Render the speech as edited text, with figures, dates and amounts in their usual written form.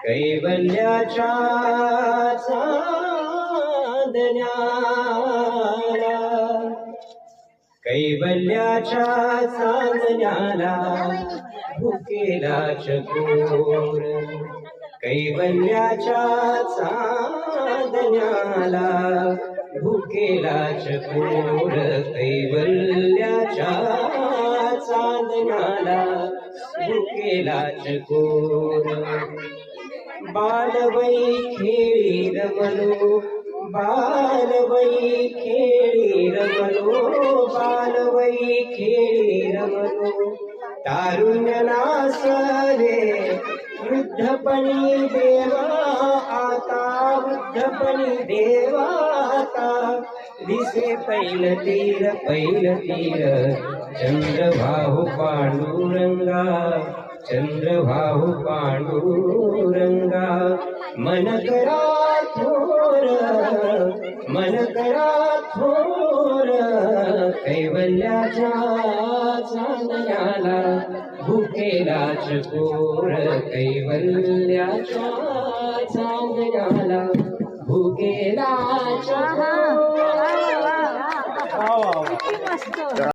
कैवल्याच्या चांदण्याला, कैवल्याच्या चांदण्याला भुकेला चकोर, कैवल्याच्या चांदण्याला भुकेला चकोर, कैवल्याच्या चांदण्याला भुकेला चकोर. बालवई खेळी रमलो, बालवई खेळी रमलो, बालवई खेळी रमलो, तारुण्य नासले वृद्धपणी देवा आता, वृद्धपणी देवा आता, दिसे पैल तीर चंद्रभाहु पांडुरंगा, चंद्रभाहु पांडुरंगा. मन करा थोर, मन करा थोर, कैवल्याच्या चांदण्याला भुकेला चकोर, कैवल्याच्या चांदण्याला भुकेला चकोर.